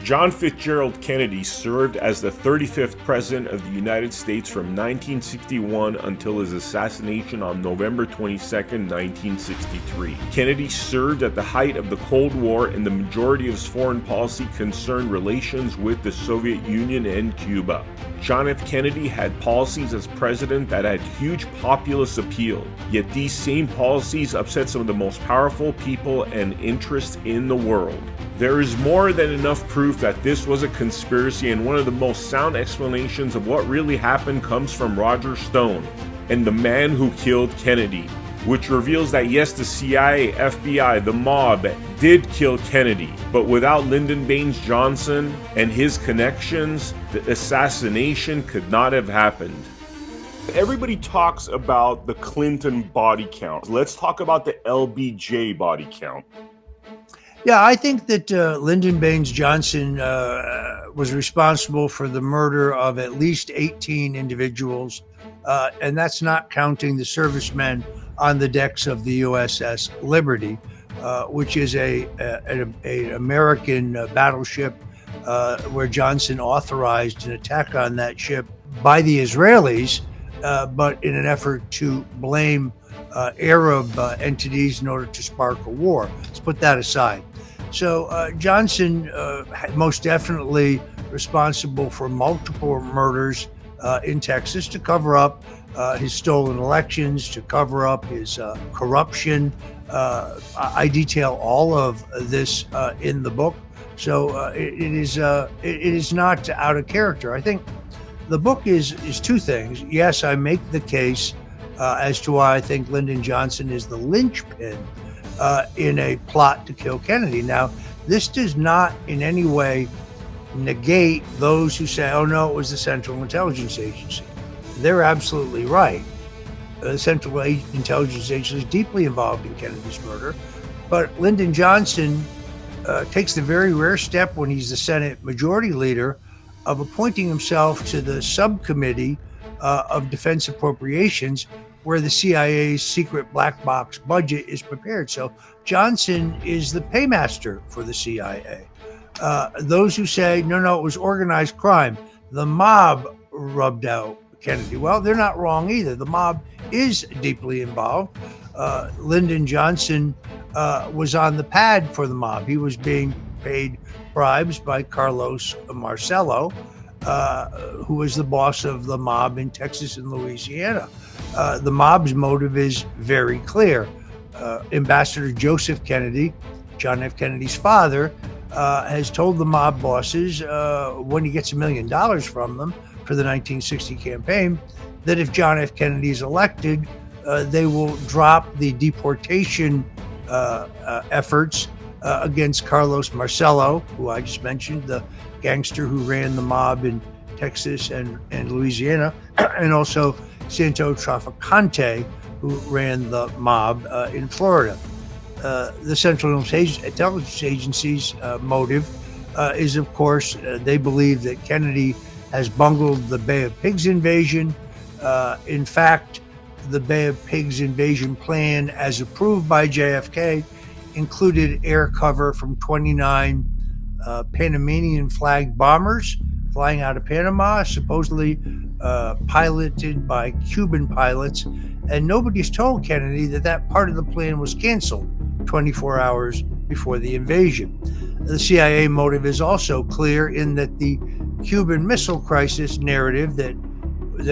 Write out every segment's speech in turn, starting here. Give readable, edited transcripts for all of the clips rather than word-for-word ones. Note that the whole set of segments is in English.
John Fitzgerald Kennedy served as the 35th President of the United States from 1961 until his assassination on November 22, 1963. Kennedy served at the height of the Cold War, and the majority of his foreign policy concerned relations with the Soviet Union and Cuba. John F. Kennedy had policies as president that had huge populist appeal, yet these same policies upset some of the most powerful people and interests in the world. There is more than enough proof that this was a conspiracy, and one of the most sound explanations of what really happened comes from Roger Stone and the man who killed Kennedy, which reveals that yes, the CIA, FBI, the mob did kill Kennedy, but without Lyndon Baines Johnson and his connections, the assassination could not have happened. Everybody talks about the Clinton body count. Let's talk about the LBJ body count. Yeah, I think that Lyndon Baines Johnson was responsible for the murder of at least 18 individuals, and that's not counting the servicemen on the decks of the USS Liberty, which is an American battleship where Johnson authorized an attack on that ship by the Israelis, but in an effort to blame Arab entities in order to spark a war. Let's put that aside. So Johnson most definitely responsible for multiple murders in Texas to cover up his stolen elections, to cover up his corruption. I detail all of this in the book, so it is not out of character. I think the book is two things. Yes, I make the case as to why I think Lyndon Johnson is the linchpin in a plot to kill Kennedy. Now, this does not in any way negate those who say, oh no, it was the Central Intelligence Agency. They're absolutely right. The Central Intelligence Agency is deeply involved in Kennedy's murder, but Lyndon Johnson takes the very rare step when he's the Senate Majority Leader of appointing himself to the subcommittee of Defense Appropriations, where the CIA's secret black box budget is prepared. So Johnson is the paymaster for the CIA. Those who say, no, it was organized crime, the mob rubbed out Kennedy. Well, they're not wrong either. The mob is deeply involved. Lyndon Johnson was on the pad for the mob. He was being paid bribes by Carlos Marcello, who was the boss of the mob in Texas and Louisiana. The mob's motive is very clear. Ambassador Joseph Kennedy, John F. Kennedy's father, has told the mob bosses when he gets $1 million from them for the 1960 campaign, that if John F. Kennedy is elected, they will drop the deportation efforts against Carlos Marcello, who I just mentioned, the gangster who ran the mob in Texas and Louisiana, and also Santo Traficante, who ran the mob in Florida. The Central Intelligence Agency's motive is, of course, they believe that Kennedy has bungled the Bay of Pigs invasion. In fact, the Bay of Pigs invasion plan, as approved by JFK, included air cover from 29 Panamanian flagged bombers flying out of Panama, supposedly piloted by Cuban pilots. And nobody's told Kennedy that part of the plan was canceled 24 hours before the invasion. The CIA motive is also clear in that the Cuban Missile Crisis narrative that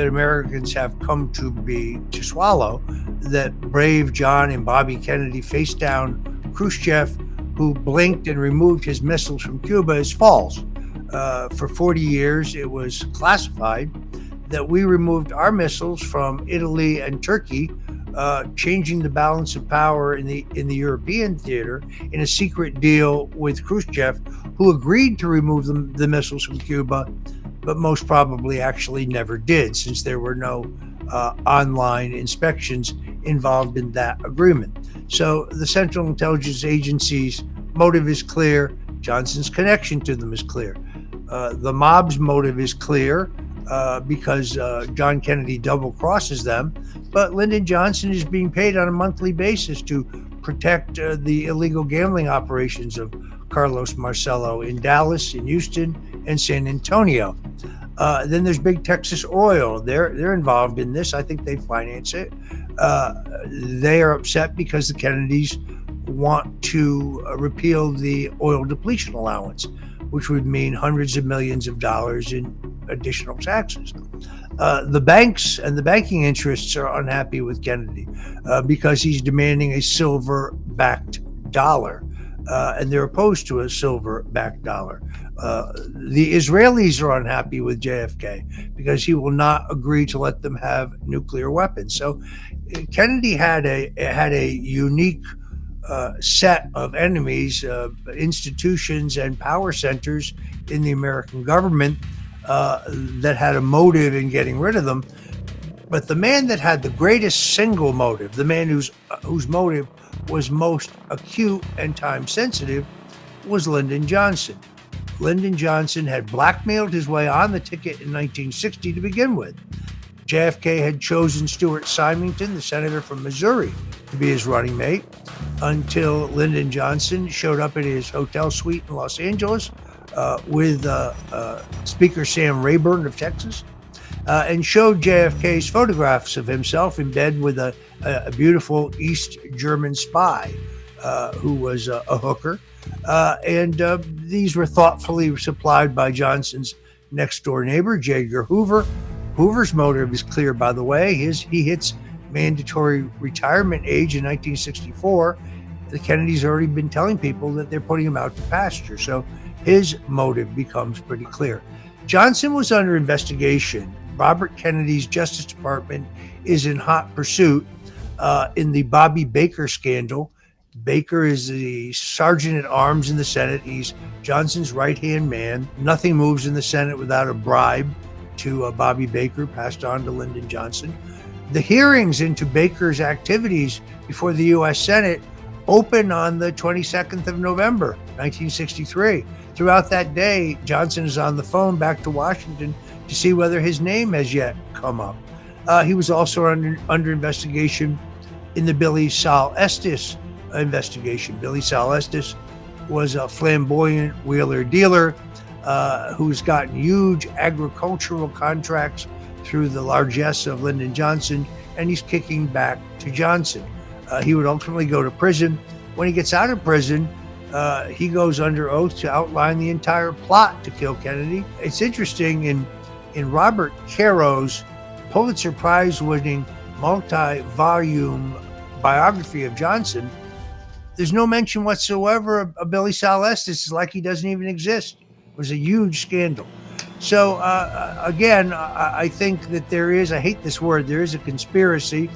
Americans have come to swallow, that brave John and Bobby Kennedy faced down Khrushchev, who blinked and removed his missiles from Cuba, is false. For 40 years, it was classified that we removed our missiles from Italy and Turkey, changing the balance of power in the European theater in a secret deal with Khrushchev, who agreed to remove the missiles from Cuba, but most probably actually never did, since there were no online inspections involved in that agreement. So the Central Intelligence Agency's motive is clear. Johnson's connection to them is clear. The mob's motive is clear because John Kennedy double crosses them, but Lyndon Johnson is being paid on a monthly basis to protect the illegal gambling operations of Carlos Marcello in Dallas, in Houston, and San Antonio. Then there's Big Texas Oil. They're involved in this. I think they finance it. They are upset because the Kennedys want to repeal the oil depletion allowance, which would mean hundreds of millions of dollars in additional taxes. The banks and the banking interests are unhappy with Kennedy because he's demanding a silver-backed dollar, and they're opposed to a silver-backed dollar. The Israelis are unhappy with JFK because he will not agree to let them have nuclear weapons. So Kennedy had a unique set of enemies, institutions, and power centers in the American government that had a motive in getting rid of them. But the man that had the greatest single motive, the man whose motive was most acute and time sensitive, was Lyndon Johnson. Lyndon Johnson had blackmailed his way on the ticket in 1960 to begin with. JFK had chosen Stuart Symington, the senator from Missouri, to be his running mate until Lyndon Johnson showed up at his hotel suite in Los Angeles with Speaker Sam Rayburn of Texas and showed JFK's photographs of himself in bed with a beautiful East German spy who was a hooker. And these were thoughtfully supplied by Johnson's next door neighbor, J. Edgar Hoover. Hoover's motive is clear, by the way. He hits mandatory retirement age in 1964. The Kennedys already been telling people that they're putting him out to pasture. So his motive becomes pretty clear. Johnson was under investigation. Robert Kennedy's Justice Department is in hot pursuit in the Bobby Baker scandal. Baker is the sergeant at arms in the Senate. He's Johnson's right-hand man. Nothing moves in the Senate without a bribe to Bobby Baker, passed on to Lyndon Johnson. The hearings into Baker's activities before the U.S. Senate open on the 22nd of November, 1963. Throughout that day, Johnson is on the phone back to Washington to see whether his name has yet come up. He was also under investigation in the Billy Sol Estes investigation. Billy Sol Estes was a flamboyant wheeler-dealer who's gotten huge agricultural contracts through the largesse of Lyndon Johnson, and he's kicking back to Johnson. He would ultimately go to prison. When he gets out of prison, he goes under oath to outline the entire plot to kill Kennedy. It's interesting, in Robert Caro's Pulitzer Prize-winning multi-volume biography of Johnson, there's no mention whatsoever of Billy Sol Estes. It's like he doesn't even exist. It was a huge scandal. So again, I think that there is, I hate this word, there is a conspiracy,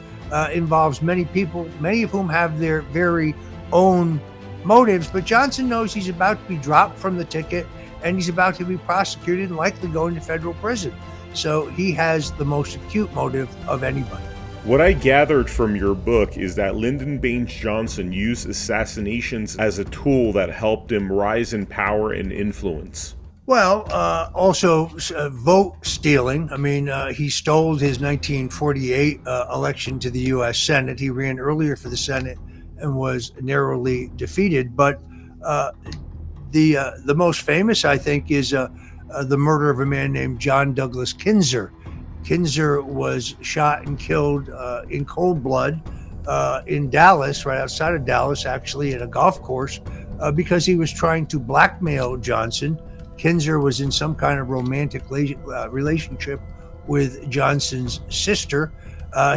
involves many people, many of whom have their very own motives, but Johnson knows he's about to be dropped from the ticket and he's about to be prosecuted and likely going to federal prison. So he has the most acute motive of anybody. What I gathered from your book is that Lyndon Baines Johnson used assassinations as a tool that helped him rise in power and influence. Well, also vote stealing. I mean, he stole his 1948 election to the U.S. Senate. He ran earlier for the Senate and was narrowly defeated. But the most famous, I think, is the murder of a man named John Douglas Kinzer. Kinzer was shot and killed in cold blood in Dallas, right outside of Dallas, actually, at a golf course, because he was trying to blackmail Johnson. Kinzer was in some kind of romantic relationship with Johnson's sister.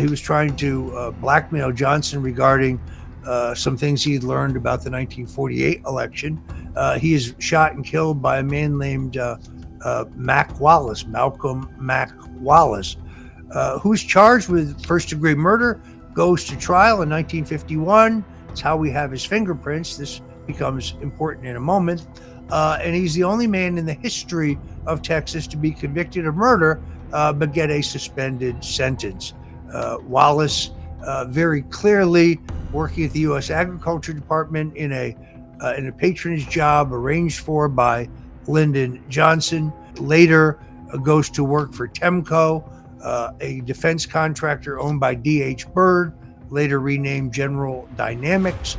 He was trying to blackmail Johnson regarding some things he had learned about the 1948 election. He is shot and killed by a man named Malcolm Mac Wallace, who's charged with first-degree murder, goes to trial in 1951. It's how we have his fingerprints. This becomes important in a moment. And he's the only man in the history of Texas to be convicted of murder, but get a suspended sentence. Wallace very clearly working at the U.S. Agriculture Department in a patronage job arranged for by Lyndon Johnson. Later goes to work for Temco, a defense contractor owned by D.H. Byrd, later renamed General Dynamics.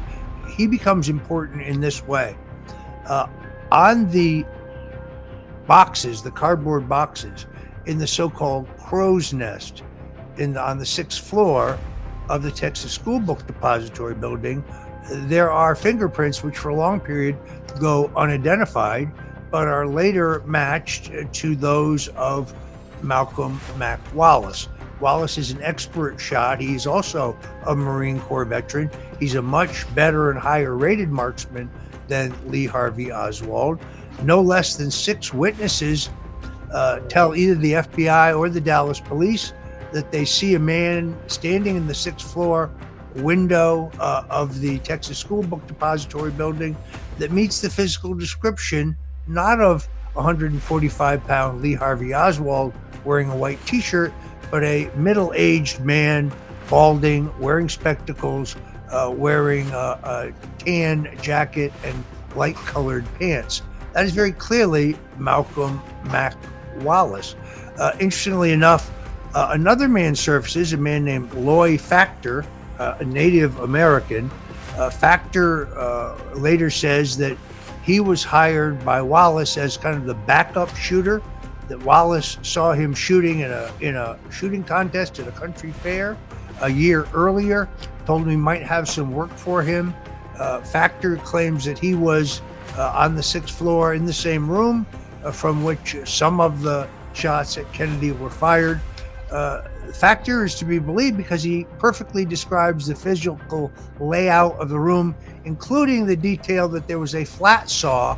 He becomes important in this way. Uh, on the boxes, the cardboard boxes, in the so-called crow's nest on the 6th floor of the Texas School Book Depository building, there are fingerprints which for a long period go unidentified, but are later matched to those of Malcolm Mac Wallace. Wallace is an expert shot. He's also a Marine Corps veteran. He's a much better and higher rated marksman than Lee Harvey Oswald. No less than 6 witnesses tell either the FBI or the Dallas police that they see a man standing in the 6th floor window of the Texas School Book Depository building that meets the physical description not of 145-pound Lee Harvey Oswald wearing a white t-shirt, but a middle-aged man, balding, wearing spectacles, wearing a tan jacket and light-colored pants. That is very clearly Malcolm Mac Wallace. Interestingly enough, another man surfaces, a man named Loy Factor, a Native American. Factor later says that he was hired by Wallace as kind of the backup shooter, that Wallace saw him shooting in a shooting contest at a country fair a year earlier, told him he might have some work for him. Factor claims that he was on the 6th floor in the same room from which some of the shots at Kennedy were fired. Factor is to be believed because he perfectly describes the physical layout of the room, including the detail that there was a flat saw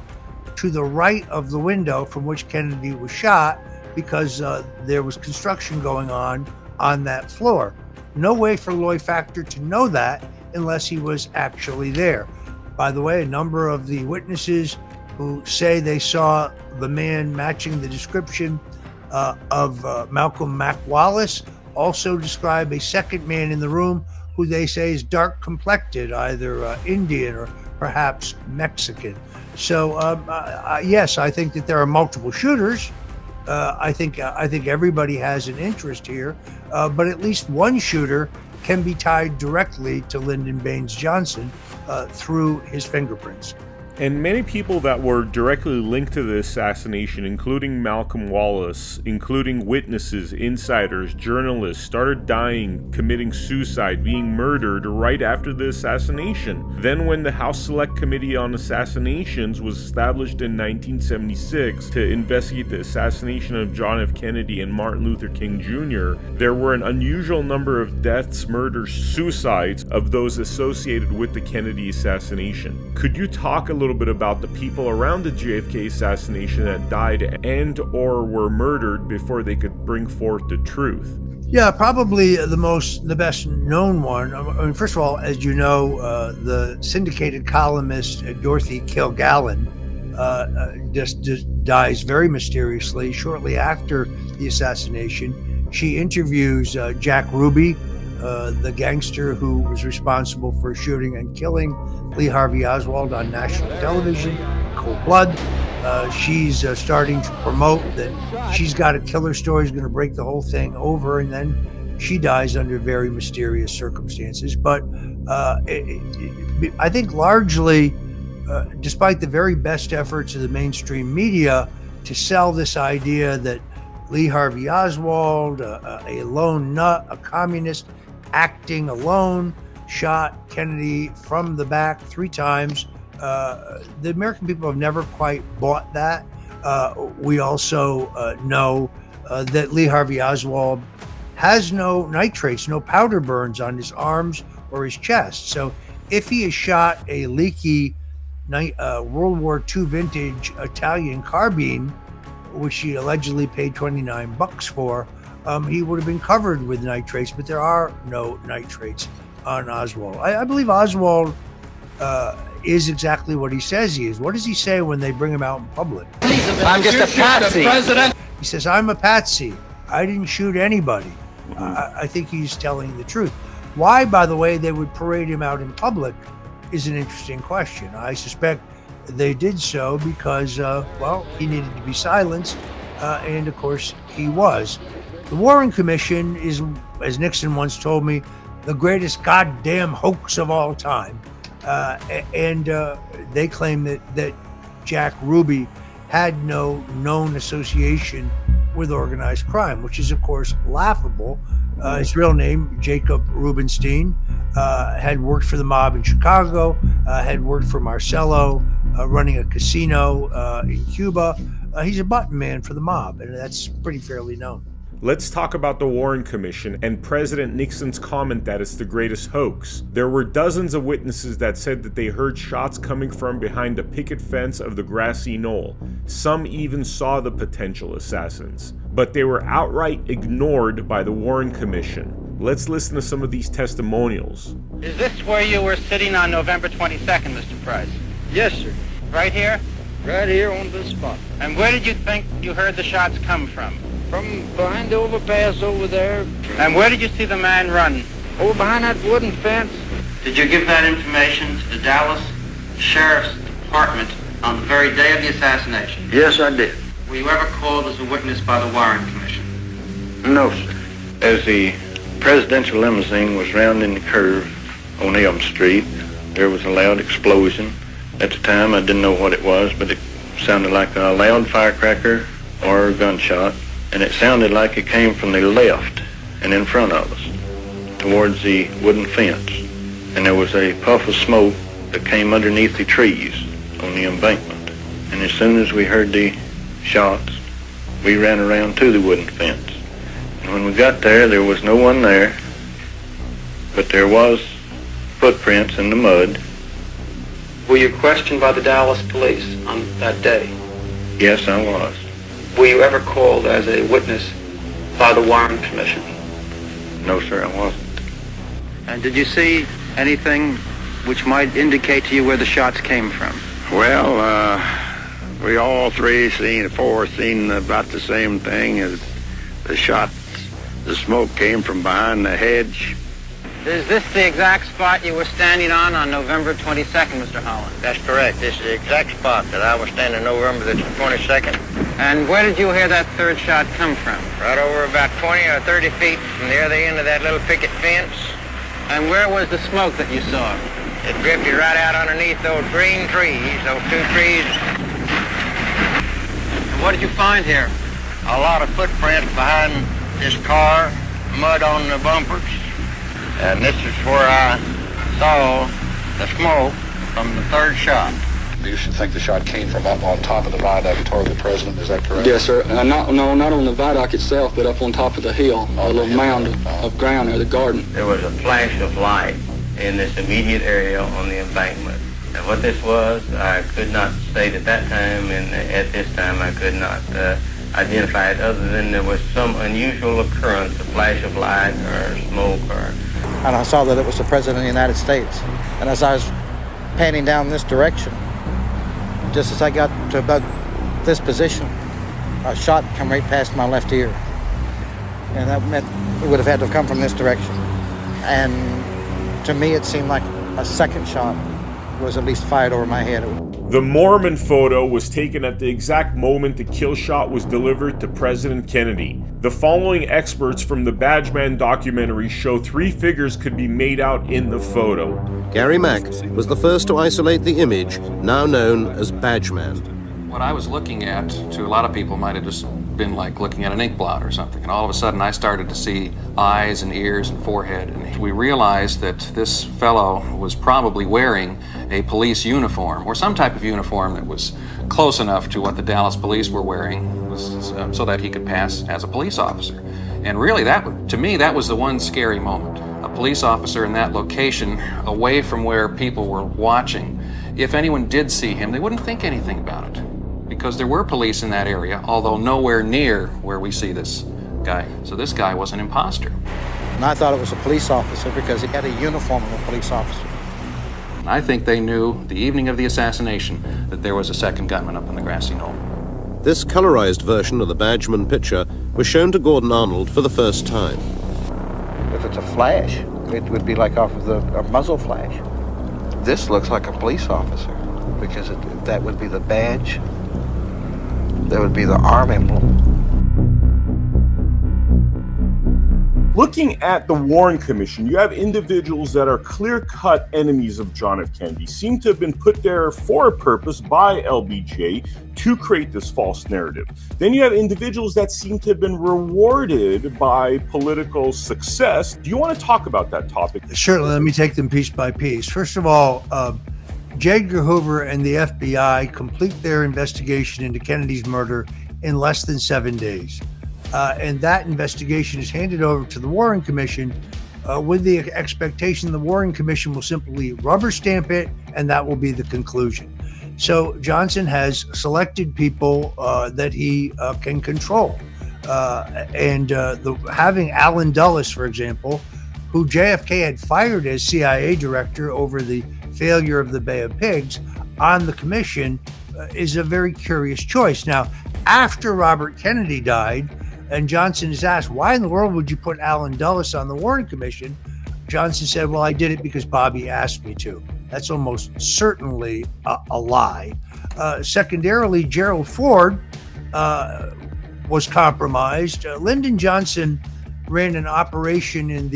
to the right of the window from which Kennedy was shot, because there was construction going on that floor. No way for Loy Factor to know that unless he was actually there. By the way, a number of the witnesses who say they saw the man matching the description of Malcolm Mac Wallace also describe a second man in the room who they say is dark complected, either Indian or perhaps Mexican. So yes, I think that there are multiple shooters. I think everybody has an interest here, but at least one shooter can be tied directly to Lyndon Baines Johnson through his fingerprints. And many people that were directly linked to the assassination, including Malcolm Wallace, including witnesses, insiders, journalists, started dying, committing suicide, being murdered right after the assassination. Then when the House Select Committee on Assassinations was established in 1976 to investigate the assassination of John F. Kennedy and Martin Luther King Jr., there were an unusual number of deaths, murders, suicides of those associated with the Kennedy assassination. Could you talk a little bit about the people around the JFK assassination that died and or were murdered before they could bring forth the truth? Yeah, probably the best known one. I mean, first of all, as you know, the syndicated columnist Dorothy Kilgallen just dies very mysteriously shortly after the assassination. She interviews Jack Ruby, the gangster who was responsible for shooting and killing Lee Harvey Oswald on national television, cold blood. She's starting to promote that she's got a killer story, is going to break the whole thing over, and then she dies under very mysterious circumstances. But I think largely, despite the very best efforts of the mainstream media to sell this idea that Lee Harvey Oswald, a lone nut, a communist, acting alone, shot Kennedy from the back 3 times. The American people have never quite bought that. We also know that Lee Harvey Oswald has no nitrates, no powder burns on his arms or his chest. So if he has shot a leaky World War II vintage Italian carbine, which he allegedly paid $29 for, he would have been covered with nitrates, but there are no nitrates on Oswald. I believe Oswald is exactly what he says he is. What does he say when they bring him out in public? I'm just a patsy. He says, I'm a patsy. I didn't shoot anybody. I think he's telling the truth. Why, by the way, they would parade him out in public is an interesting question. I suspect they did so because, he needed to be silenced, and of course he was. The Warren Commission is, as Nixon once told me, the greatest goddamn hoax of all time. And they claim that Jack Ruby had no known association with organized crime, which is, of course, laughable. His real name, Jacob Rubenstein, had worked for the mob in Chicago, had worked for Marcello, running a casino in Cuba. He's a button man for the mob, and that's pretty fairly known. Let's talk about the Warren Commission and President Nixon's comment that it's the greatest hoax. There were dozens of witnesses that said that they heard shots coming from behind the picket fence of the grassy knoll. Some even saw the potential assassins, but they were outright ignored by the Warren Commission. Let's listen to some of these testimonials. Is this where you were sitting on November 22nd, Mr. Price? Yes, sir. Right here? Right here on this spot. And where did you think you heard the shots come from? From behind the overpass over there. And where did you see the man run? Over behind that wooden fence. Did you give that information to the Dallas Sheriff's Department on the very day of the assassination? Yes, I did. Were you ever called as a witness by the Warren Commission? No, sir. As the presidential limousine was rounding the curve on Elm Street, there was a loud explosion. At the time, I didn't know what it was, but it sounded like a loud firecracker or a gunshot. And it sounded like it came from the left and in front of us, towards the wooden fence. And there was a puff of smoke that came underneath the trees on the embankment. And as soon as we heard the shots, we ran around to the wooden fence. And when we got there, there was no one there, but there was footprints in the mud. Were you questioned by the Dallas police on that day? Yes, I was. Were you ever called as a witness by the Warren Commission? No, sir, I wasn't. And did you see anything which might indicate to you where the shots came from? Well, we all four seen about the same thing. As the shots, the smoke came from behind the hedge. Is this the exact spot you were standing on November 22nd, Mr. Holland? That's correct. This is the exact spot that I was standing November the 22nd. And where did you hear that third shot come from? Right over about 20 or 30 feet from the other end of that little picket fence. And where was the smoke that you saw? It drifted right out underneath those green trees, those two trees. What did you find here? A lot of footprints behind this car, mud on the bumpers. And this is where I saw the smoke from the third shot. You should think the shot came from up on top of the viaduct toward the president. Is that correct? Yes, sir. Not on the viaduct itself, but up on top of the hill, a little mound of ground there, the garden. There was a flash of light in this immediate area on the embankment. And what this was, I could not state at that time, and at this time I could not identify it, other than there was some unusual occurrence, a flash of light or smoke or... And I saw that it was the President of the United States. And as I was panning down this direction, just as I got to about this position, a shot come right past my left ear. And that meant it would have had to have come from this direction. And to me, it seemed like a second shot was at least fired over my head. The Mormon photo was taken at the exact moment the kill shot was delivered to President Kennedy. The following experts from the Badgeman documentary show three figures could be made out in the photo. Gary Mack was the first to isolate the image, now known as Badgeman. What I was looking at, to a lot of people, might have just been like looking at an ink blot or something. And all of a sudden I started to see eyes and ears and forehead. And we realized that this fellow was probably wearing a police uniform or some type of uniform that was close enough to what the Dallas police were wearing so that he could pass as a police officer. And really, to me, that was the one scary moment. A police officer in that location, away from where people were watching. If anyone did see him, they wouldn't think anything about it, because there were police in that area, although nowhere near where we see this guy. So this guy was an imposter. And I thought it was a police officer because he had a uniform of a police officer. And I think they knew the evening of the assassination that there was a second gunman up on the grassy knoll. This colorized version of the Badgeman picture was shown to Gordon Arnold for the first time. If it's a flash, it would be like off of a muzzle flash. This looks like a police officer because that would be the badge. That would be the arm emblem. Looking at the Warren Commission, you have individuals that are clear-cut enemies of John F. Kennedy, seem to have been put there for a purpose by LBJ to create this false narrative. Then you have individuals that seem to have been rewarded by political success. Do you want to talk about that topic? Certainly. Let me take them piece by piece. First of all, J. Edgar Hoover and the FBI complete their investigation into Kennedy's murder in less than 7 days. And that investigation is handed over to the Warren Commission with the expectation the Warren Commission will simply rubber stamp it, and that will be the conclusion. So Johnson has selected people that he can control. Having Allen Dulles, for example, who JFK had fired as CIA director over the failure of the Bay of Pigs, on the commission is a very curious choice. Now, after Robert Kennedy died, and Johnson is asked, why in the world would you put Allen Dulles on the Warren Commission? Johnson said, well, I did it because Bobby asked me to. That's almost certainly a lie. Secondarily, Gerald Ford was compromised. Lyndon Johnson ran an operation in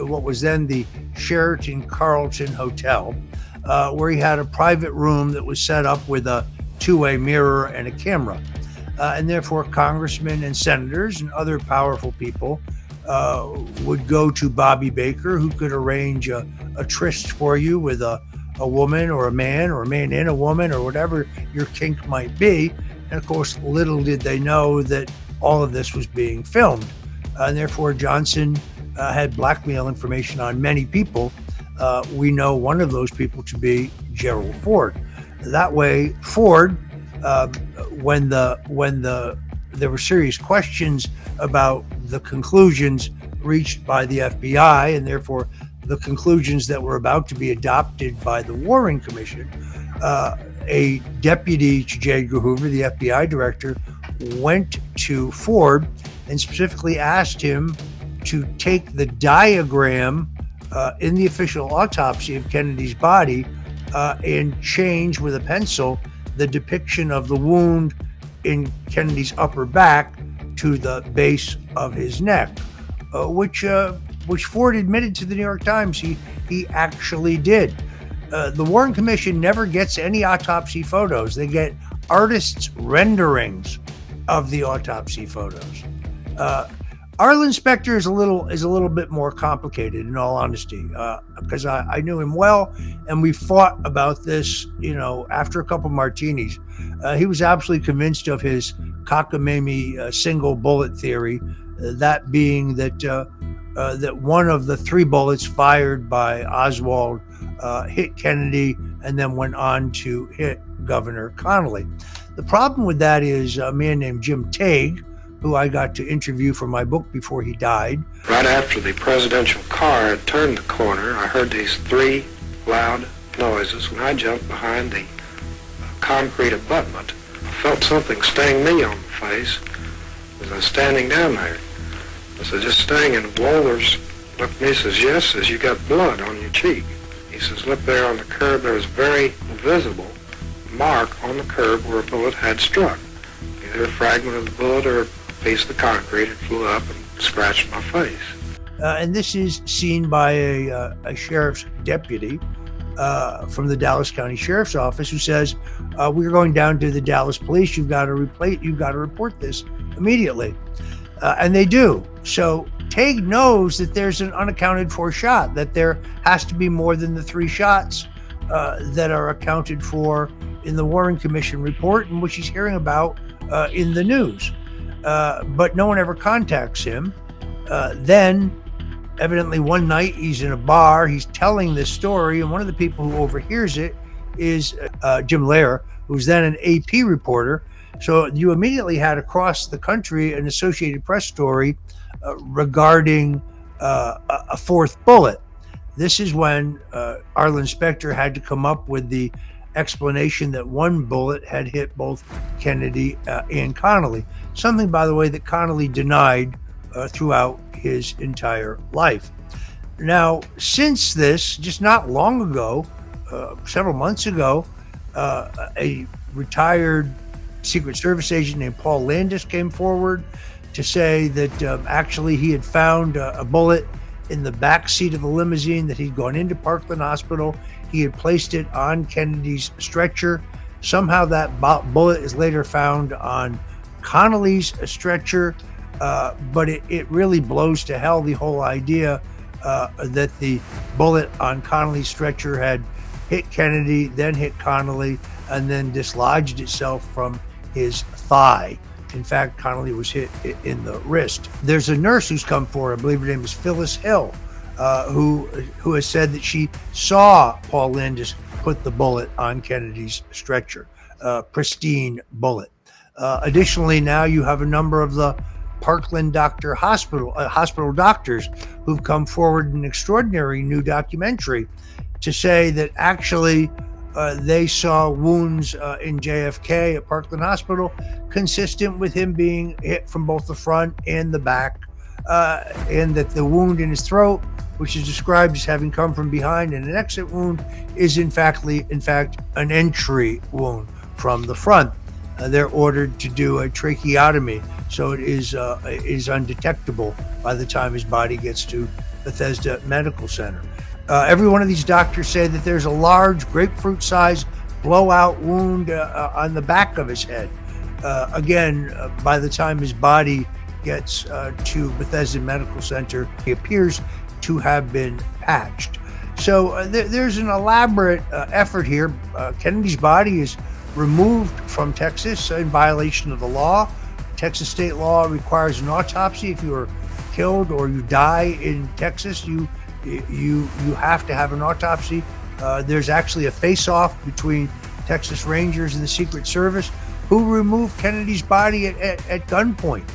what was then the Sheraton Carlton Hotel, where he had a private room that was set up with a two-way mirror and a camera. And therefore, congressmen and senators and other powerful people would go to Bobby Baker, who could arrange a tryst for you with a woman or a man and a woman, or whatever your kink might be. And of course, little did they know that all of this was being filmed. And therefore, Johnson had blackmail information on many people. We know one of those people to be Gerald Ford. That way, Ford, when there were serious questions about the conclusions reached by the FBI, and therefore the conclusions that were about to be adopted by the Warren Commission, a deputy to J. Edgar Hoover, the FBI director, went to Ford and specifically asked him to take the diagram in the official autopsy of Kennedy's body and change with a pencil the depiction of the wound in Kennedy's upper back to the base of his neck, which Ford admitted to the New York Times he actually did. The Warren Commission never gets any autopsy photos. They get artists' renderings of the autopsy photos. Arlen Specter is a little bit more complicated, in all honesty, because I knew him well, and we fought about this, after a couple martinis. He was absolutely convinced of his cockamamie single bullet theory, that being that one of the three bullets fired by Oswald hit Kennedy and then went on to hit Governor Connally. The problem with that is a man named Jim Tague, who I got to interview for my book before he died. Right after the presidential car had turned the corner, I heard these three loud noises. When I jumped behind the concrete abutment, I felt something sting me on the face as I was standing down there. I said, just sting, and Walters looked at me and says, yes, says, you got blood on your cheek. He says, look there on the curb, there was a very visible mark on the curb where a bullet had struck. Either a fragment of the bullet or a piece of the concrete had flew up and scratched my face. And this is seen by a sheriff's deputy from the Dallas County Sheriff's Office, who says, we're going down to the Dallas police. You've got to report this immediately. And they do. So Tague knows that there's an unaccounted for shot, that there has to be more than the three shots that are accounted for in the Warren Commission report, and which he's hearing about in the news. But no one ever contacts him. Then, evidently one night he's in a bar, he's telling this story, and one of the people who overhears it is Jim Lehrer, who's then an AP reporter. So you immediately had across the country an Associated Press story regarding a fourth bullet. This is when Arlen Specter had to come up with the explanation that one bullet had hit both Kennedy and Connally. Something, by the way, that Connally denied throughout his entire life. Now, since this, just not long ago, several months ago, a retired Secret Service agent named Paul Landis came forward to say that actually he had found a bullet in the back seat of a limousine that he'd gone into Parkland Hospital. He had placed it on Kennedy's stretcher. Somehow that bullet is later found on Connolly's stretcher, but it really blows to hell the whole idea that the bullet on Connolly's stretcher had hit Kennedy, then hit Connolly, and then dislodged itself from his thigh. In fact, Connolly was hit in the wrist. There's a nurse who's come forward, I believe her name is Phyllis Hill, who has said that she saw Paul Landis put the bullet on Kennedy's stretcher, pristine bullet. Additionally, now you have a number of the Parkland hospital doctors who've come forward in an extraordinary new documentary to say that actually they saw wounds in JFK at Parkland Hospital consistent with him being hit from both the front and the back, and that the wound in his throat, which is described as having come from behind and an exit wound, is in fact an entry wound from the front. They're ordered to do a tracheotomy, so it is undetectable by the time his body gets to Bethesda Medical Center. Every one of these doctors say that there's a large grapefruit-sized blowout wound on the back of his head. Again, by the time his body gets to Bethesda Medical Center, he appears to have been patched. So there's an elaborate effort here. Kennedy's body is removed from Texas in violation of the law. Texas state law requires an autopsy. If you are killed or you die in Texas, you have to have an autopsy. There's actually a face-off between Texas Rangers and the Secret Service, who removed Kennedy's body at gunpoint.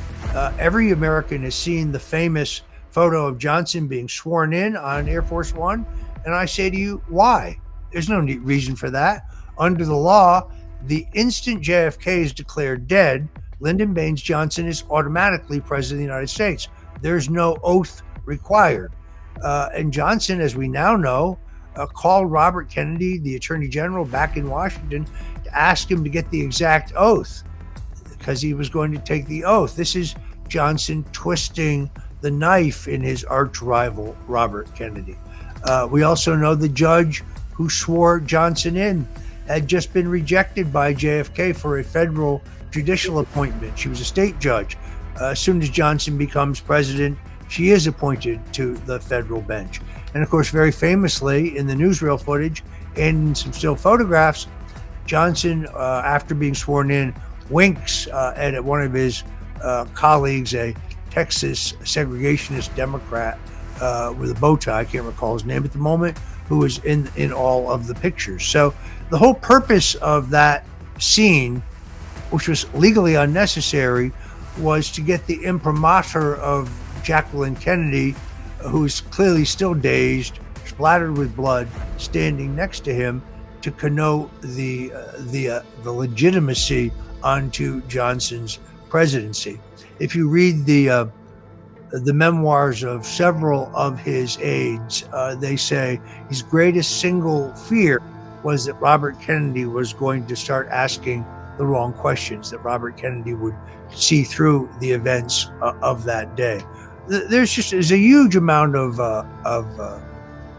Every American has seen the famous photo of Johnson being sworn in on Air Force One, and I say to you, why? There's no reason for that. Under the law, the instant JFK is declared dead, Lyndon Baines Johnson is automatically President of the United States. There's no oath required. And Johnson, as we now know, called Robert Kennedy, the Attorney General, back in Washington to ask him to get the exact oath because he was going to take the oath. This is Johnson twisting the knife in his arch rival, Robert Kennedy. We also know the judge who swore Johnson in had just been rejected by JFK for a federal judicial appointment. She was a state judge. As soon as Johnson becomes president, she is appointed to the federal bench. And of course, very famously in the newsreel footage and in some still photographs, Johnson, after being sworn in, winks at one of his colleagues, a Texas segregationist Democrat with a bow tie, I can't recall his name at the moment, who was in all of the pictures. So the whole purpose of that scene, which was legally unnecessary, was to get the imprimatur of Jacqueline Kennedy, who's clearly still dazed, splattered with blood, standing next to him to connote the legitimacy onto Johnson's presidency. If you read the memoirs of several of his aides, they say his greatest single fear was that Robert Kennedy was going to start asking the wrong questions, that Robert Kennedy would see through the events of that day. There's a huge amount of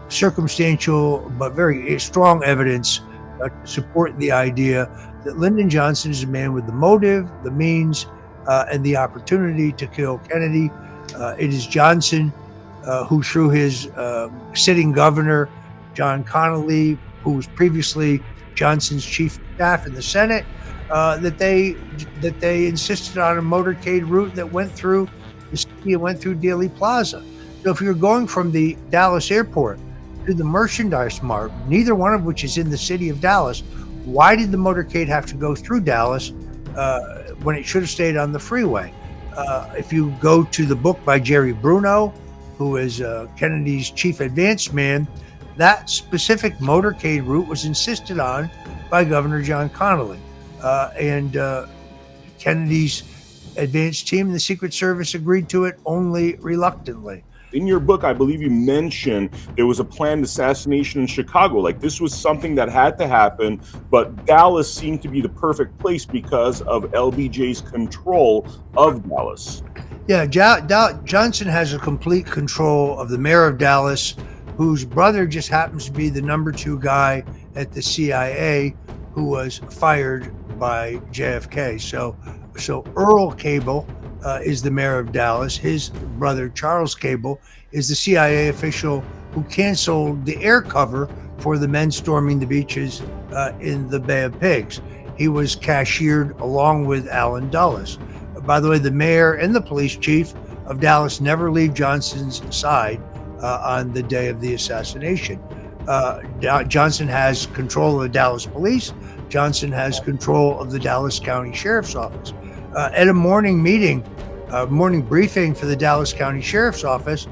circumstantial but very strong evidence to support the idea that Lyndon Johnson is a man with the motive, the means, and the opportunity to kill Kennedy. It is Johnson who, through his sitting governor, John Connolly, who was previously Johnson's chief of staff in the Senate, that they insisted on a motorcade route that went through the city and went through Dealey Plaza. So if you're going from the Dallas airport to the merchandise mart, neither one of which is in the city of Dallas, why did the motorcade have to go through Dallas when it should have stayed on the freeway? If you go to the book by Jerry Bruno, who is Kennedy's chief advance man, that specific motorcade route was insisted on by Governor John Connolly. And Kennedy's advance team and the Secret Service agreed to it only reluctantly. In your book, I believe you mentioned there was a planned assassination in Chicago. Like, this was something that had to happen, but Dallas seemed to be the perfect place because of LBJ's control of Dallas. Yeah, Johnson has a complete control of the mayor of Dallas, whose brother just happens to be the #2 guy at the CIA who was fired by JFK. So Earl Cable is the mayor of Dallas. His brother, Charles Cable, is the CIA official who canceled the air cover for the men storming the beaches in the Bay of Pigs. He was cashiered along with Allen Dulles. By the way, the mayor and the police chief of Dallas never leave Johnson's side on the day of the assassination. Johnson has control of the Dallas police. Johnson has control of the Dallas County Sheriff's Office. At a morning meeting, morning briefing for the Dallas County Sheriff's Office,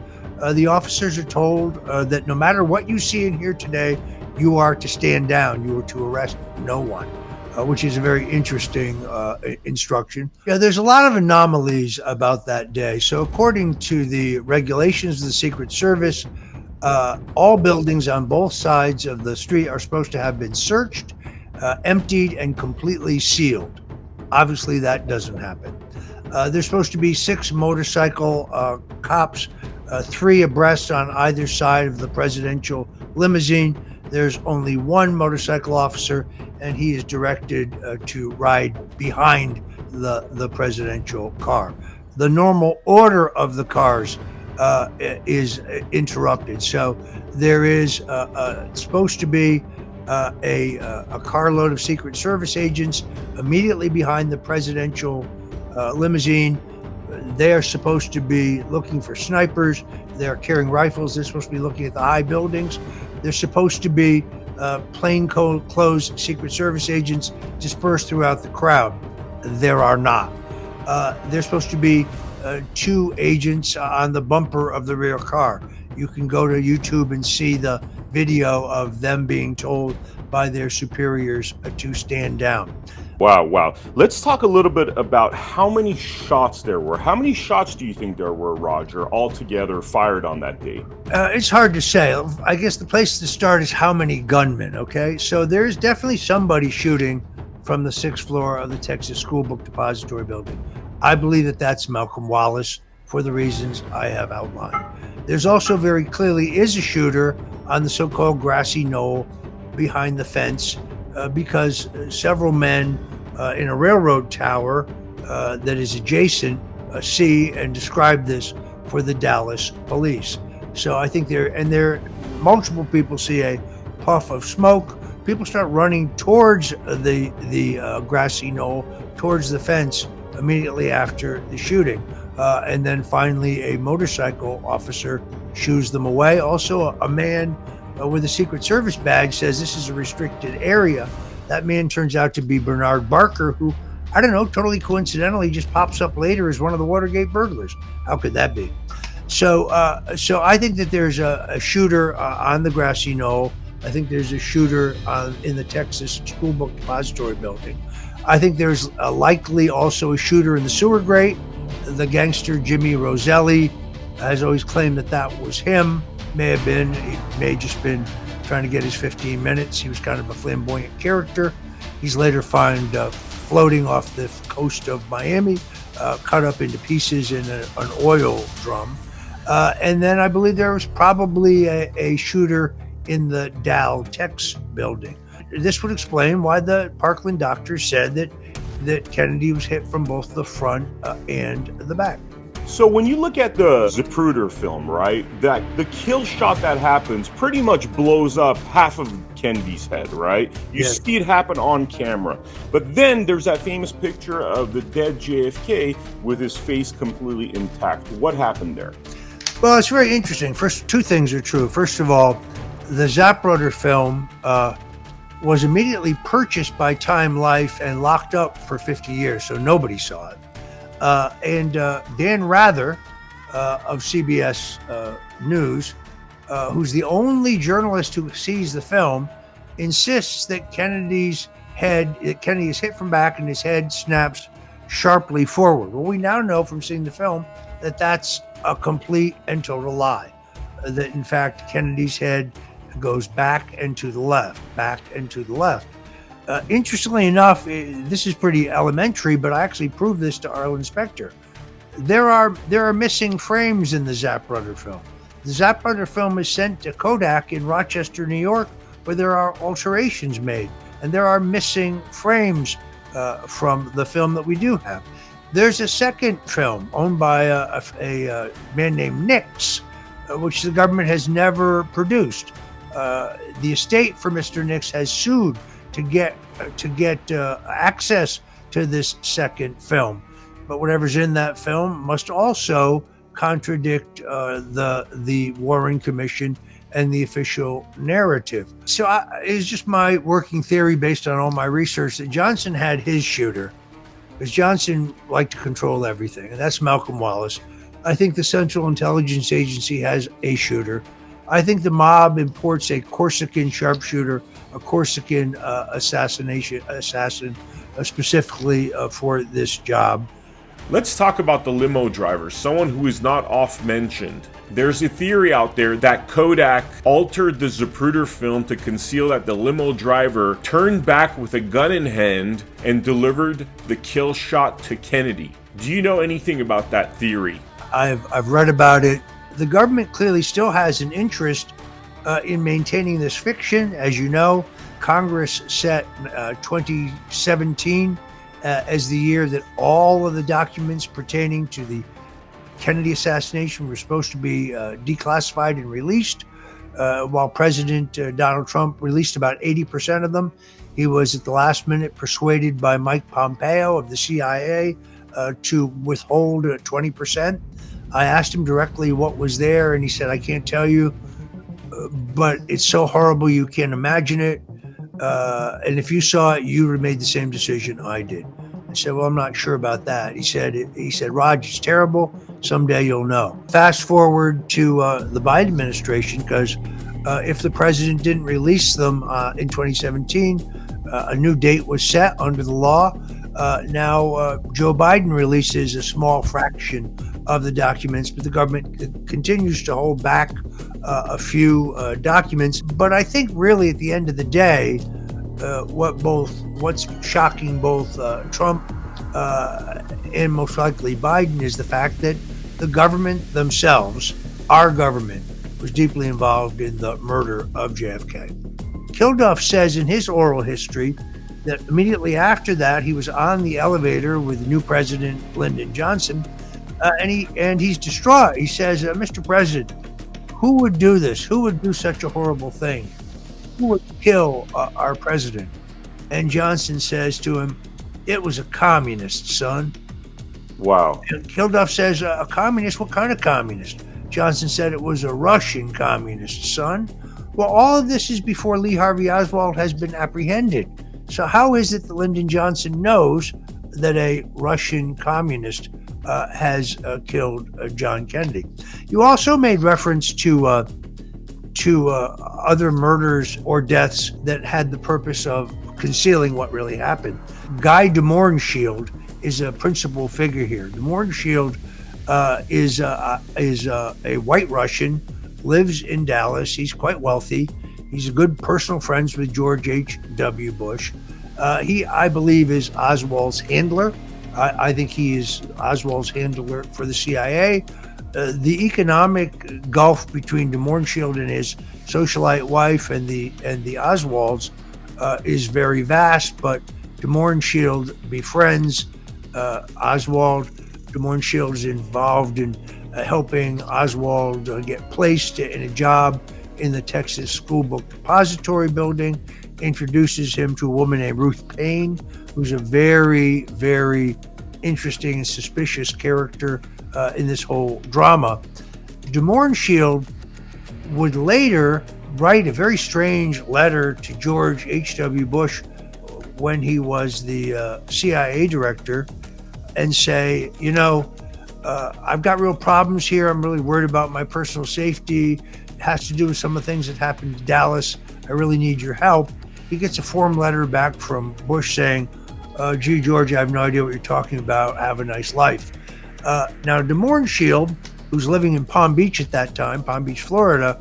the officers are told that no matter what you see and hear today, you are to stand down. You are to arrest no one. Which is a very interesting instruction. Yeah, there's a lot of anomalies about that day. So according to the regulations of the Secret Service, all buildings on both sides of the street are supposed to have been searched, emptied, and completely sealed. Obviously, that doesn't happen. There's supposed to be 6 motorcycle cops, 3 abreast on either side of the presidential limousine. There's only 1 motorcycle officer, and he is directed to ride behind the presidential car. The normal order of the cars is interrupted. So there is supposed to be a carload of Secret Service agents immediately behind the presidential limousine. They are supposed to be looking for snipers. They're carrying rifles. They're supposed to be looking at the high buildings. They're supposed to be plainclothes Secret Service agents dispersed throughout the crowd. There are not. There's supposed to be 2 agents on the bumper of the rear car. You can go to YouTube and see the video of them being told by their superiors to stand down. Wow. Let's talk a little bit about how many shots there were. How many shots do you think there were, Roger, altogether fired on that day? It's hard to say. I guess the place to start is how many gunmen, okay? So there's definitely somebody shooting from the 6th floor of the Texas School Book Depository building. I believe that that's Malcolm Wallace for the reasons I have outlined. There's also very clearly is a shooter on the so-called grassy knoll behind the fence because several men in a railroad tower that is adjacent see and describe this for the Dallas police. So I think multiple people see a puff of smoke. People start running towards the grassy knoll, towards the fence immediately after the shooting. And then finally a motorcycle officer shoos them away. Also a man with a Secret Service badge says this is a restricted area. That man turns out to be Bernard Barker, who, I don't know, totally coincidentally just pops up later as one of the Watergate burglars. How could that be? So I think that there's a shooter on the grassy knoll. I think there's a shooter in the Texas School Book Depository building. I think there's likely also a shooter in the sewer grate. The gangster Jimmy Roselli has always claimed that was him. May have been. He may have just been trying to get his 15 minutes. He was kind of a flamboyant character. He's later found floating off the coast of Miami, cut up into pieces in an oil drum. And then I believe there was probably a shooter in the Dow Tex building. This would explain why the Parkland doctors said that Kennedy was hit from both the front and the back. So when you look at the Zapruder film, right, that the kill shot that happens pretty much blows up half of Kennedy's head, right? You see it happen on camera. But then there's that famous picture of the dead JFK with his face completely intact. What happened there? Well, it's very interesting. First, 2 things are true. First of all, the Zapruder film was immediately purchased by Time Life and locked up for 50 years, so nobody saw it. And Dan Rather of CBS News, who's the only journalist who sees the film, insists that Kennedy is hit from back and his head snaps sharply forward. Well, we now know from seeing the film that that's a complete and total lie. That in fact Kennedy's head goes back and to the left, back and to the left. Interestingly enough, this is pretty elementary, but I actually proved this to Arlen Specter. There are missing frames in the Zapruder film. The Zapruder film is sent to Kodak in Rochester, New York, where there are alterations made, and there are missing frames from the film that we do have. There's a second film owned by a man named Nix, which the government has never produced. The estate for Mr. Nix has sued to get access to this second film, but whatever's in that film must also contradict the Warren Commission and the official narrative. So it's just my working theory based on all my research that Johnson had his shooter, because Johnson liked to control everything, and that's Malcolm Wallace. I think the Central Intelligence Agency has a shooter. I think the mob imports a Corsican sharpshooter, a Corsican assassin specifically for this job. Let's talk about the limo driver, someone who is not oft mentioned. There's a theory out there that Kodak altered the Zapruder film to conceal that the limo driver turned back with a gun in hand and delivered the kill shot to Kennedy. Do you know anything about that theory? I've read about it. The government clearly still has an interest in maintaining this fiction. As you know, Congress set 2017 as the year that all of the documents pertaining to the Kennedy assassination were supposed to be declassified and released, while President Donald Trump released about 80% of them. He was at the last minute persuaded by Mike Pompeo of the CIA to withhold 20%. I asked him directly what was there, and he said, I can't tell you, but it's so horrible you can't imagine it. And if you saw it, you would have made the same decision I did. I said, well, I'm not sure about that. He said, Raj, it's terrible. Someday you'll know. Fast forward to the Biden administration, because if the president didn't release them in 2017, a new date was set under the law. Now Joe Biden releases a small fraction of the documents, but the government continues to hold back a few documents. But I think really at the end of the day, what's shocking both Trump and most likely Biden is the fact that the government themselves, our government, was deeply involved in the murder of JFK. Kilduff says in his oral history that immediately after that, he was on the elevator with new President Lyndon Johnson, and he's distraught. He says, Mr. President, who would do this? Who would do such a horrible thing? Who would kill our president? And Johnson says to him, it was a communist, son. Wow. And Kilduff says, a communist? What kind of communist? Johnson said it was a Russian communist, son. Well, all of this is before Lee Harvey Oswald has been apprehended. So how is it that Lyndon Johnson knows that a Russian communist has killed John Kennedy? You also made reference to other murders or deaths that had the purpose of concealing what really happened. Guy de Mohrenschildt is a principal figure here. De Mohrenschildt is a white Russian, lives in Dallas. He's quite wealthy. He's a good personal friends with George H.W. Bush. He, I believe, is Oswald's handler. I think he is Oswald's handler for the CIA. The economic gulf between de Mohrenschildt and his socialite wife and the Oswalds is very vast, but de Mohrenschildt befriends Oswald. De Mohrenschildt is involved in helping Oswald get placed in a job in the Texas School Book Depository building, introduces him to a woman named Ruth Payne, who's a very, very interesting and suspicious character in this drama. De Mohrenschildt would later write a very strange letter to George H.W. Bush when he was the CIA director and say, I've got real problems here. I'm really worried about my personal safety. It has to do with some of the things that happened in Dallas. I really need your help. He gets a form letter back from Bush saying, gee, George, I have no idea what you're talking about. Have a nice life. Now, de Mohrenschildt, who's living in Palm Beach at that time, Palm Beach, Florida,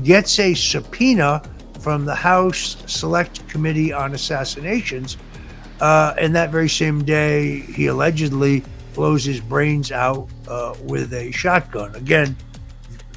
gets a subpoena from the House Select Committee on Assassinations. And that very same day, he allegedly blows his brains out with a shotgun. Again,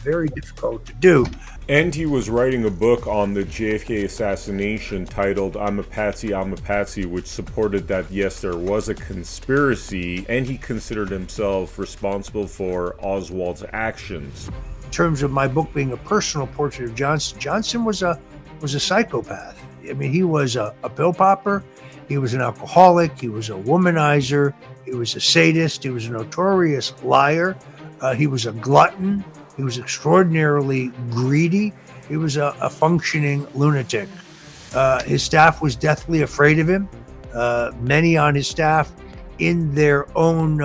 very difficult to do. And he was writing a book on the JFK assassination titled I'm a Patsy, which supported that, yes, there was a conspiracy, and he considered himself responsible for Oswald's actions. In terms of my book being a personal portrait of Johnson, Johnson was a psychopath. I mean, he was a pill popper, he was an alcoholic, he was a womanizer, he was a sadist, he was a notorious liar, he was a glutton, he was extraordinarily greedy, he was a functioning lunatic. His staff was deathly afraid of him. Many on his staff, in their own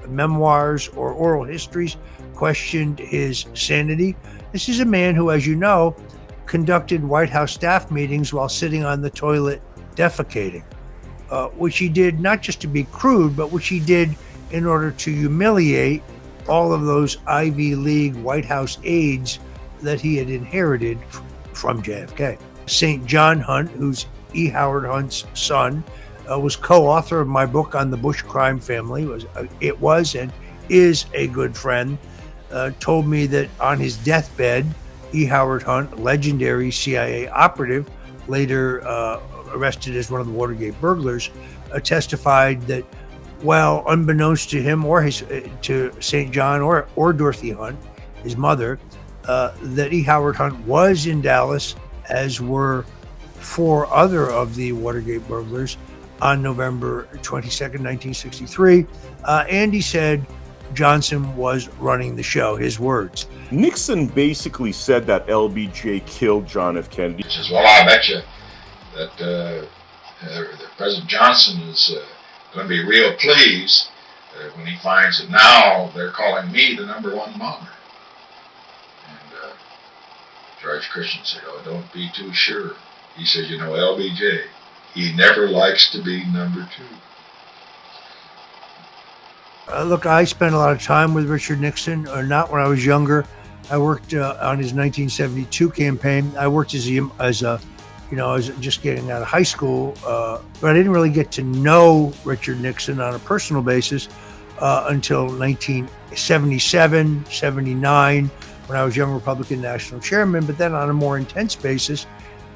memoirs or oral histories, questioned his sanity. This is a man who, as you know, conducted White House staff meetings while sitting on the toilet defecating, which he did not just to be crude, but which he did in order to humiliate all of those Ivy League White House aides that he had inherited from JFK. St. John Hunt, who's E. Howard Hunt's son, was co-author of my book on the Bush crime family, was and is a good friend, told me that on his deathbed, E. Howard Hunt, legendary CIA operative, later arrested as one of the Watergate burglars, testified that, well, unbeknownst to him or to St. John or Dorothy Hunt, his mother, that E. Howard Hunt was in Dallas, as were 4 other of the Watergate burglars, on November 22nd, 1963. And he said Johnson was running the show, his words. Nixon basically said that LBJ killed John F. Kennedy. He says, well, I bet you that President Johnson is going to be real pleased when he finds that now they're calling me the #1 bomber. And George Christian said, oh, don't be too sure. He says, you know, LBJ, he never likes to be #2. Look, I spent a lot of time with Richard Nixon, not when I was younger. I worked on his 1972 campaign. I worked as just getting out of high school, but I didn't really get to know Richard Nixon on a personal basis until 1977, 79, when I was Young Republican National Chairman, but then on a more intense basis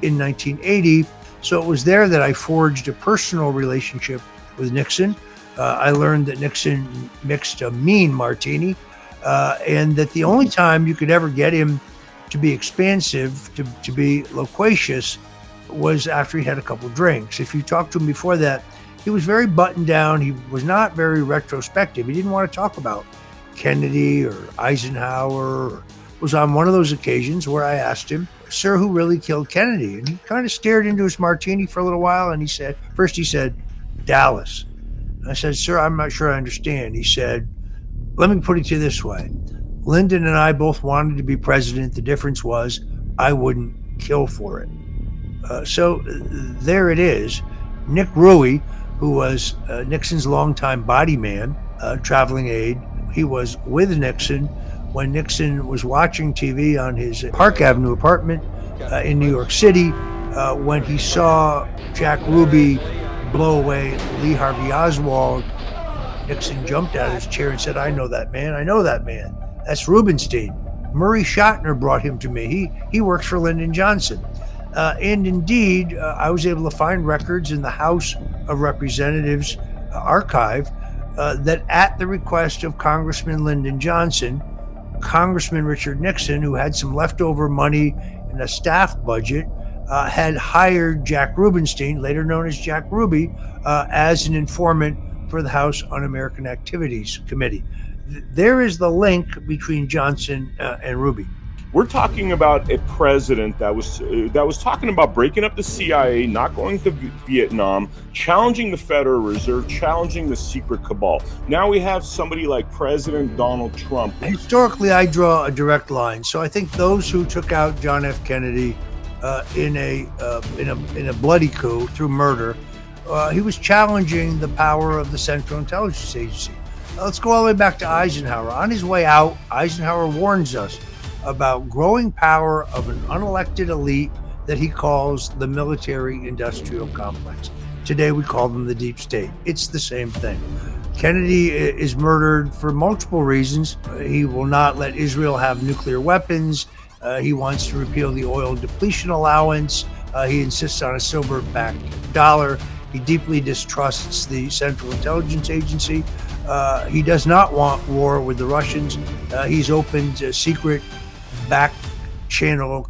in 1980. So it was there that I forged a personal relationship with Nixon. I learned that Nixon mixed a mean martini, and that the only time you could ever get him to be expansive, to be loquacious, was after he had a couple drinks. If you talked to him before that, he was very buttoned down. He was not very retrospective. He didn't want to talk about Kennedy or Eisenhower. It was on one of those occasions where I asked him, sir, who really killed Kennedy? And he kind of stared into his martini for a little while, and he said, Dallas. I said, sir, I'm not sure I understand. He said, let me put it to you this way. Lyndon and I both wanted to be president. The difference was I wouldn't kill for it. So there it is. Nick Ruey, who was Nixon's longtime body man, traveling aide, he was with Nixon when Nixon was watching TV on his Park Avenue apartment in New York City, when he saw Jack Ruby blow away Lee Harvey Oswald. Nixon jumped out of his chair and said, I know that man. That's Rubenstein. Murray Schottner brought him to me. He works for Lyndon Johnson. And indeed, I was able to find records in the House of Representatives archive that at the request of Congressman Lyndon Johnson, Congressman Richard Nixon, who had some leftover money in a staff budget, had hired Jack Rubenstein, later known as Jack Ruby, as an informant for the House Un-American Activities Committee. There is the link between Johnson and Ruby. We're talking about a president that was talking about breaking up the CIA, not going to Vietnam, challenging the Federal Reserve, challenging the secret cabal. Now we have somebody like President Donald Trump. Historically, I draw a direct line. So I think those who took out John F. Kennedy in a bloody coup through murder, he was challenging the power of the Central Intelligence Agency. Let's go all the way back to Eisenhower. On his way out, Eisenhower warns us about growing power of an unelected elite that he calls the military-industrial complex. Today we call them the deep state. It's the same thing. Kennedy is murdered for multiple reasons. He will not let Israel have nuclear weapons. He wants to repeal the oil depletion allowance. He insists on a silver-backed dollar. He deeply distrusts the Central Intelligence Agency. He does not want war with the Russians. He's opened secret back channel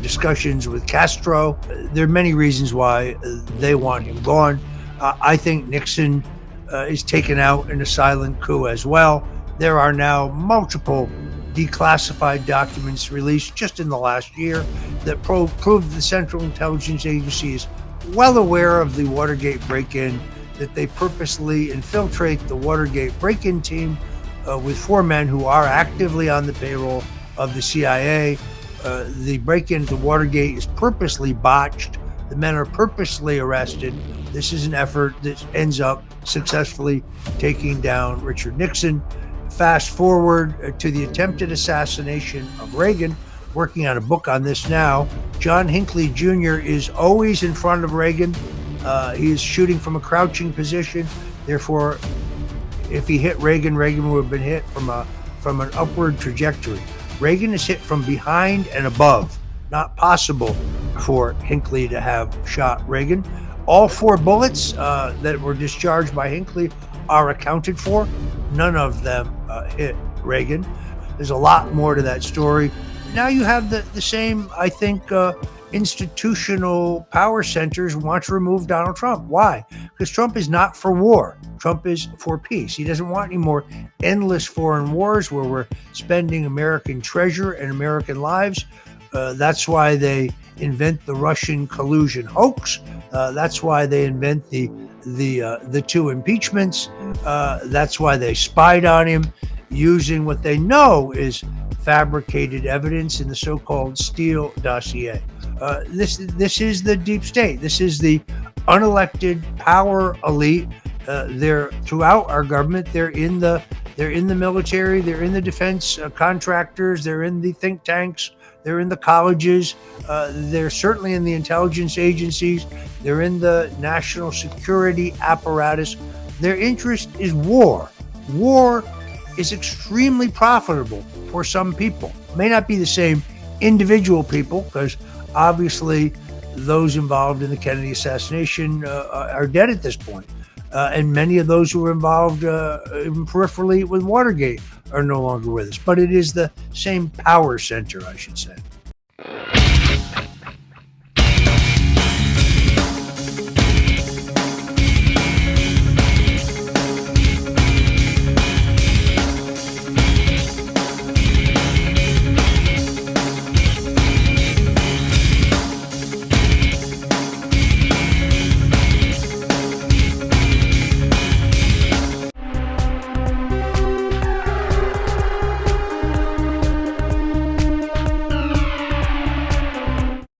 discussions with Castro. There are many reasons why they want him gone. I think Nixon is taken out in a silent coup as well. There are now multiple declassified documents released just in the last year that prove the Central Intelligence Agency is well aware of the Watergate break-in, that they purposely infiltrate the Watergate break-in team with 4 men who are actively on the payroll of the CIA. The break-in to Watergate is purposely botched. The men are purposely arrested. This is an effort that ends up successfully taking down Richard Nixon. Fast forward to the attempted assassination of Reagan, working on a book on this now. John Hinckley Jr. is always in front of Reagan. He is shooting from a crouching position. Therefore, if he hit Reagan, Reagan would have been hit from an upward trajectory. Reagan is hit from behind and above. Not possible for Hinckley to have shot Reagan. All 4 bullets that were discharged by Hinckley are accounted for. None of them hit Reagan. There's a lot more to that story. Now you have the same, I think, institutional power centers want to remove Donald Trump. Why? Because Trump is not for war. Trump is for peace. He doesn't want any more endless foreign wars where we're spending American treasure and American lives. That's why they invent the Russian collusion hoax. That's why they invent the 2 impeachments. That's why they spied on him using what they know is fabricated evidence in the so-called Steele dossier. This is the deep state. This is the unelected power elite. They're throughout our government. They're in the military. They're in the defense contractors. They're in the think tanks. They're in the colleges. They're certainly in the intelligence agencies. They're in the national security apparatus. Their interest is war. War is extremely profitable for some people. It may not be the same individual people, because obviously those involved in the Kennedy assassination are dead at this point. And many of those who were involved even peripherally with Watergate are no longer with us. But it is the same power center, I should say.